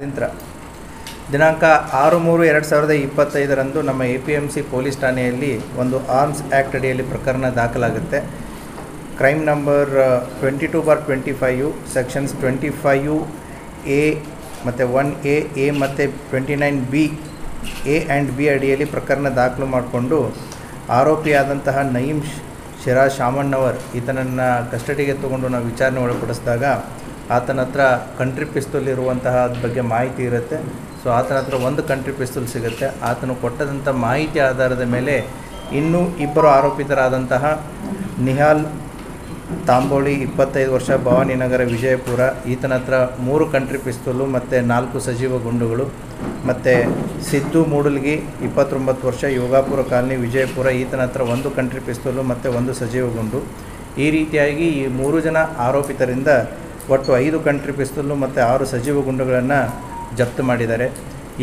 ನಂತರ ದಿನಾಂಕ 6/3/2025 ನಮ್ಮ APMC ಪೊಲೀಸ್ ಠಾಣೆಯಲ್ಲಿ ಒಂದು ಆರ್ಮ್ಸ್ ಆ್ಯಕ್ಟ್ ಅಡಿಯಲ್ಲಿ ಪ್ರಕರಣ ದಾಖಲಾಗುತ್ತೆ. ಕ್ರೈಮ್ ನಂಬರ್ 22/25 ಸೆಕ್ಷನ್ಸ್ 25A ಮತ್ತು 1A ಮತ್ತು 29B A ಆ್ಯಂಡ್ B ಅಡಿಯಲ್ಲಿ ಪ್ರಕರಣ ದಾಖಲು ಮಾಡಿಕೊಂಡು ಆರೋಪಿಯಾದಂತಹ ನಯೀಂ ಶಿರಾಜ್ ಶಾಮಣ್ಣವರ್ ಈತನನ್ನು ಕಸ್ಟಡಿಗೆ ತಗೊಂಡು ನಾವು ವಿಚಾರಣೆ ಒಳಪಡಿಸಿದಾಗ ಆತನ ಹತ್ರ ಕಂಟ್ರಿ ಪಿಸ್ತೂಲ್ ಇರುವಂತಹ ಬಗ್ಗೆ ಮಾಹಿತಿ ಇರುತ್ತೆ. ಸೊ ಆತನ ಹತ್ರ ಒಂದು ಕಂಟ್ರಿ ಪಿಸ್ತೂಲ್ ಸಿಗುತ್ತೆ. ಆತನು ಕೊಟ್ಟದಂಥ ಮಾಹಿತಿ ಆಧಾರದ ಮೇಲೆ ಇನ್ನೂ ಇಬ್ಬರು ಆರೋಪಿತರಾದಂತಹ ನಿಹಾಲ್ ತಾಂಬೋಳಿ 25 ವರ್ಷ, ಭವಾನಿನಗರ, ವಿಜಯಪುರ, ಈತನ ಹತ್ರ 3 ಕಂಟ್ರಿ ಪಿಸ್ತೂಲು ಮತ್ತು 4 ಸಜೀವ ಗುಂಡುಗಳು, ಮತ್ತು ಸಿದ್ದು ಮೂಡಲ್ಗಿ 29 ವರ್ಷ, ಯೋಗಾಪುರ ಕಾಲನಿ, ವಿಜಯಪುರ, ಈತನ ಹತ್ರ 1 ಕಂಟ್ರಿ ಪಿಸ್ತೂಲು ಮತ್ತು 1 ಸಜೀವ ಗುಂಡು. ಈ ರೀತಿಯಾಗಿ ಈ 3 ಜನ ಆರೋಪಿತರಿಂದ ಒಟ್ಟು 5 ಕಂಟ್ರಿ ಪಿಸ್ತೂಲು ಮತ್ತು 6 ಸಜೀವ ಗುಂಡುಗಳನ್ನು ಜಪ್ತು ಮಾಡಿದ್ದಾರೆ.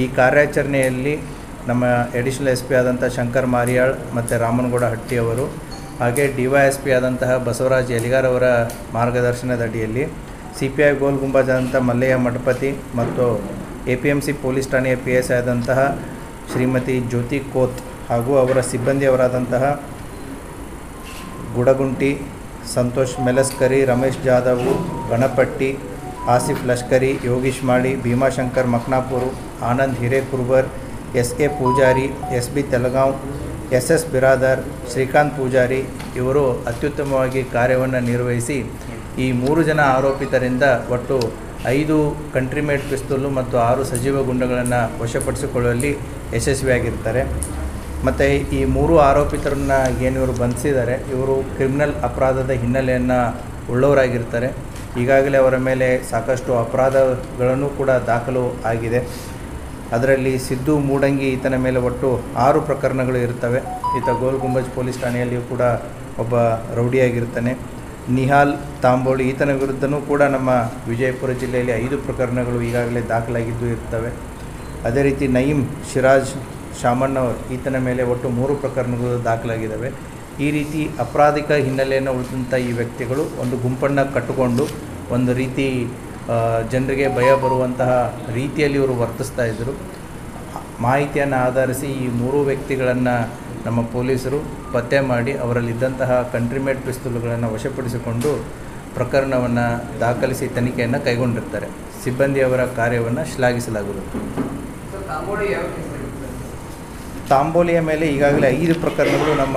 ಈ ಕಾರ್ಯಾಚರಣೆಯಲ್ಲಿ ನಮ್ಮ ಎಡಿಷನಲ್ SP ಆದಂಥ ಶಂಕರ್ ಮಾರಿಯಾಳ್ ಮತ್ತು ರಾಮನಗೌಡ ಹಟ್ಟಿ ಅವರು, ಹಾಗೆ DYSP ಆದಂತಹ ಬಸವರಾಜ್ ಯಲಿಗಾರ್ ಅವರ ಮಾರ್ಗದರ್ಶನದ ಅಡಿಯಲ್ಲಿ CPI ಗೋಲ್ ಗುಂಬಾಜ್ ಆದಂಥ ಮಲ್ಲಯ್ಯ ಮಠಪತಿ ಮತ್ತು APMC ಪೊಲೀಸ್ ಠಾಣೆಯ PSI ಆದಂತಹ ಶ್ರೀಮತಿ ಜ್ಯೋತಿ ಕೋತ್ ಹಾಗೂ ಅವರ ಸಿಬ್ಬಂದಿಯವರಾದಂತಹ Gudagunti, Santosh ಮೆಲಸ್ಕರಿ, Ramesh Jadhav, ಗಣಪಟ್ಟಿ, Asif Lashkar, Yogish Mali, Bhimashankar ಮಕ್ನಾಪುರ್, Anand Hirekurbar, SK Poojary, SB ತೆಲಗಾಂವ್, SS Biradar, Srikanth Poojary ಇವರು ಅತ್ಯುತ್ತಮವಾಗಿ ಕಾರ್ಯವನ್ನು ನಿರ್ವಹಿಸಿ ಈ 3 ಜನ ಆರೋಪಿತರಿಂದ ಒಟ್ಟು 5 ಕಂಟ್ರಿ ಮೇಡ್ ಪಿಸ್ತೂಲು ಮತ್ತು 6 ಸಜೀವ ಗುಂಡುಗಳನ್ನು ವಶಪಡಿಸಿಕೊಳ್ಳುವಲ್ಲಿ ಯಶಸ್ವಿಯಾಗಿರ್ತಾರೆ. ಮತ್ತು ಈ 3 ಆರೋಪಿತರನ್ನ ಏನು ಇವರು ಬಂಧಿಸಿದ್ದಾರೆ, ಇವರು ಕ್ರಿಮಿನಲ್ ಅಪರಾಧದ ಹಿನ್ನೆಲೆಯನ್ನು ಉಳ್ಳವರಾಗಿರ್ತಾರೆ. ಈಗಾಗಲೇ ಅವರ ಮೇಲೆ ಸಾಕಷ್ಟು ಅಪರಾಧಗಳನ್ನು ಕೂಡ ದಾಖಲು ಆಗಿದೆ. ಅದರಲ್ಲಿ ಸಿದ್ದು ಮೂಡಂಗಿ ಈತನ ಮೇಲೆ ಒಟ್ಟು 6 ಪ್ರಕರಣಗಳು ಇರ್ತವೆ. ಈತ ಗೋಲ್ ಗುಂಬಜ್ ಪೊಲೀಸ್ ಠಾಣೆಯಲ್ಲಿಯೂ ಕೂಡ ಒಬ್ಬ ರೌಡಿಯಾಗಿರ್ತಾನೆ. ನಿಹಾಲ್ ತಾಂಬೋಳಿ ಈತನ ವಿರುದ್ಧವೂ ಕೂಡ ನಮ್ಮ ವಿಜಯಪುರ ಜಿಲ್ಲೆಯಲ್ಲಿ 5 ಪ್ರಕರಣಗಳು ಈಗಾಗಲೇ ದಾಖಲಾಗಿದ್ದು ಇರ್ತವೆ. ಅದೇ ರೀತಿ ನಯೀಂ ಶಿರಾಜ್ ಶಾಮಣ್ಣವರ್ ಈತನ ಮೇಲೆ ಒಟ್ಟು 3 ಪ್ರಕರಣಗಳು ದಾಖಲಾಗಿದ್ದಾವೆ. ಈ ರೀತಿ ಅಪರಾಧಿಕ ಹಿನ್ನೆಲೆಯನ್ನು ಉಳಿದಂಥ ಈ ವ್ಯಕ್ತಿಗಳು ಒಂದು ಗುಂಪನ್ನು ಕಟ್ಟಿಕೊಂಡು ಒಂದು ರೀತಿ ಜನರಿಗೆ ಭಯ ಬರುವಂತಹ ರೀತಿಯಲ್ಲಿ ಇವರು ವರ್ತಿಸ್ತಾ ಇದ್ದರು. ಮಾಹಿತಿಯನ್ನು ಆಧರಿಸಿ ಈ 3 ವ್ಯಕ್ತಿಗಳನ್ನು ನಮ್ಮ ಪೊಲೀಸರು ಪತ್ತೆ ಮಾಡಿ ಅವರಲ್ಲಿದ್ದಂತಹ ಕಂಟ್ರಿ ಮೇಡ್ ಪಿಸ್ತೂಲುಗಳನ್ನು ವಶಪಡಿಸಿಕೊಂಡು ಪ್ರಕರಣವನ್ನು ದಾಖಲಿಸಿ ತನಿಖೆಯನ್ನು ಕೈಗೊಂಡಿರ್ತಾರೆ. ಸಿಬ್ಬಂದಿಯವರ ಕಾರ್ಯವನ್ನು ಶ್ಲಾಘಿಸಲಾಗುವುದು. ತಾಂಬೋಲಿಯ ಮೇಲೆ ಈಗಾಗಲೇ 5 ಪ್ರಕರಣಗಳು ನಮ್ಮ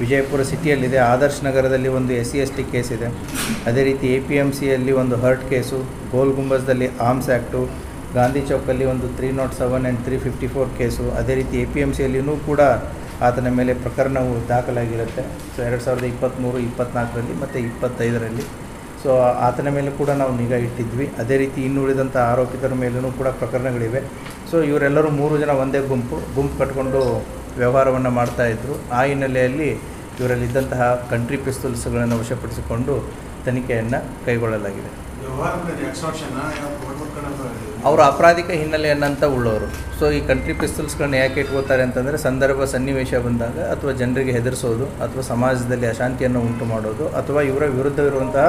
ವಿಜಯಪುರ ಸಿಟಿಯಲ್ಲಿದೆ. ಆದರ್ಶ್ ನಗರದಲ್ಲಿ ಒಂದು SC/ST ಕೇಸ್ ಇದೆ. ಅದೇ ರೀತಿ APMCಯಲ್ಲಿ ಒಂದು ಹರ್ಟ್ ಕೇಸು, ಗೋಲ್ ಗುಂಬಜ್ದಲ್ಲಿ ಆರ್ಮ್ಸ್ ಆ್ಯಕ್ಟು, ಗಾಂಧಿ ಚೌಕಲ್ಲಿ ಒಂದು 307 ಆ್ಯಂಡ್ 354 ಕೇಸು. ಅದೇ ರೀತಿ APMCಯಲ್ಲಿಯೂ ಕೂಡ ಆತನ ಮೇಲೆ ಪ್ರಕರಣವು ದಾಖಲಾಗಿರುತ್ತೆ. ಸೊ 2023, 24ರಲ್ಲಿ ಮತ್ತು 25ರಲ್ಲಿ. ಸೊ ಆತನ ಮೇಲೆ ಕೂಡ ನಾವು ನಿಗಾ ಇಟ್ಟಿದ್ವಿ. ಅದೇ ರೀತಿ ಇನ್ನುಳಿದಂಥ ಆರೋಪಿತರ ಮೇಲೂ ಕೂಡ ಪ್ರಕರಣಗಳಿವೆ. ಸೊ ಇವರೆಲ್ಲರೂ 3 ಜನ ಒಂದೇ ಗುಂಪು ಕಟ್ಕೊಂಡು ವ್ಯವಹಾರವನ್ನು ಮಾಡ್ತಾಯಿದ್ರು. ಆ ಹಿನ್ನೆಲೆಯಲ್ಲಿ ಇವರಲ್ಲಿದ್ದಂತಹ ಕಂಟ್ರಿ ಪಿಸ್ತೂಲ್ಸ್ಗಳನ್ನು ವಶಪಡಿಸಿಕೊಂಡು ತನಿಖೆಯನ್ನು ಕೈಗೊಳ್ಳಲಾಗಿದೆ. ಅವರು ಅಪರಾಧಿಕ ಹಿನ್ನೆಲೆಯನ್ನಂತ ಉಳ್ಳವರು. ಸೊ ಈ ಕಂಟ್ರಿ ಪಿಸ್ತೂಲ್ಸ್ಗಳನ್ನ ಯಾಕೆ ಇಟ್ಕೋತಾರೆ ಅಂತಂದರೆ ಸಂದರ್ಭ ಸನ್ನಿವೇಶ ಬಂದಾಗ ಅಥವಾ ಜನರಿಗೆ ಹೆದರಿಸೋದು ಅಥವಾ ಸಮಾಜದಲ್ಲಿ ಅಶಾಂತಿಯನ್ನು ಉಂಟು ಮಾಡೋದು ಅಥವಾ ಇವರ ವಿರುದ್ಧವಿರುವಂತಹ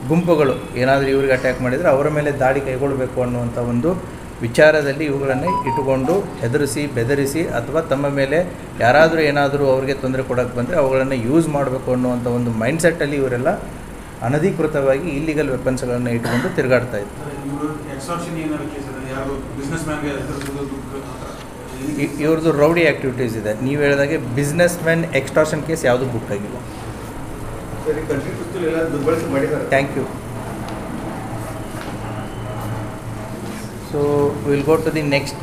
ಗುಂಪುಗಳು ಏನಾದರೂ ಇವರಿಗೆ ಅಟ್ಯಾಕ್ ಮಾಡಿದರೆ ಅವರ ಮೇಲೆ ದಾಳಿ ಕೈಗೊಳ್ಳಬೇಕು ಅನ್ನುವಂಥ ಒಂದು ವಿಚಾರದಲ್ಲಿ ಇವುಗಳನ್ನು ಇಟ್ಟುಕೊಂಡು ಹೆದರಿಸಿ, ಬೆದರಿಸಿ ಅಥವಾ ತಮ್ಮ ಮೇಲೆ ಯಾರಾದರೂ ಏನಾದರೂ ಅವರಿಗೆ ತೊಂದರೆ ಕೊಡೋಕ್ಕೆ ಬಂದರೆ ಅವುಗಳನ್ನು ಯೂಸ್ ಮಾಡಬೇಕು ಅನ್ನುವಂಥ ಒಂದು ಮೈಂಡ್ಸೆಟ್ಟಲ್ಲಿ ಇವರೆಲ್ಲ ಅನಧಿಕೃತವಾಗಿ ಇಲ್ಲಿಗಲ್ ವೆಪನ್ಸ್ಗಳನ್ನು ಇಟ್ಕೊಂಡು ತಿರುಗಾಡ್ತಾ ಇದ್ರು. ಇವ್ರದ್ದು ರೌಡಿ ಆ್ಯಕ್ಟಿವಿಟೀಸ್ ಇದೆ. ನೀವು ಹೇಳಿದಾಗೆ ಬಿಸ್ನೆಸ್ ಮ್ಯಾನ್ ಎಕ್ಸ್ಟಾರ್ಷನ್ ಕೇಸ್ ಯಾವುದೂ ಬುಕ್ ಆಗಿಲ್ಲ. Thank you. So we will go to the next